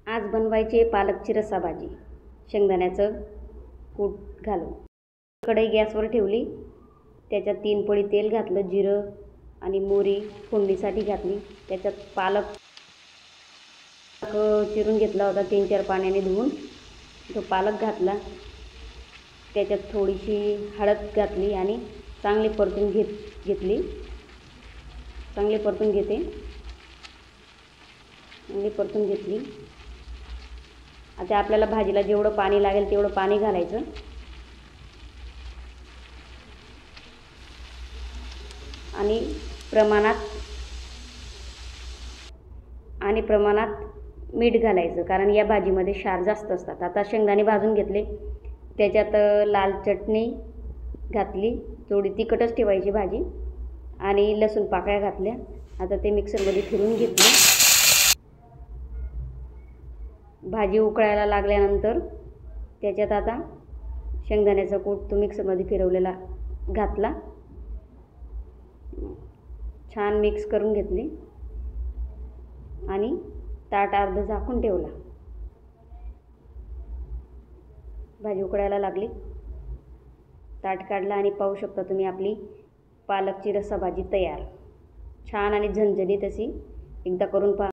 आज बनवायची पालकची रस्सा भाजी, शेंगदाण्याचं कूट घालून। कढई गॅसवर ठेवली, त्याच्यात 3 पळी तेल घातलं, जिरं आणि मोहरी फोडणीसाठी घातली। त्याच्यात पालक चिरून घेतला होता 3-4 पाण्याने धुवून, तो पालक घातला। त्याच्यात थोडीशी हळद घातली आणि चांगली परतून घेतली। चांगली परतून घेतली। आता आपल्याला भाजीला जेवढं पाणी लागेल तेवढं पाणी घालायचं आणि प्रमाणात मीठ घालायचं, कारण या भाजीमध्ये क्षार जास्त असतात। आता शेंगदाणे भाजून घेतले, त्याच्यात लाल चटणी घातली, थोडी तिखटच ठेवायची भाजी, आणि लसूण पाकळ्या घातल्या। आता ते मिक्सरमध्ये फिरवून घेतले। भाजी उकळायला लागल्यानंतर त्याच्यात आता शेंगदाण्याचा कूट तो मिक्सरमध्ये फिरवलेला घातला, छान मिक्स करून घेतले आणि ताट अर्ध झाकून ठेवला। भाजी उकळायला लागली, ताट काढला आणि पाहू शकता तुम्ही आपली पालकची रस्सा भाजी तयार। छान आणि झणझणीत अशी एकदा करून पहा।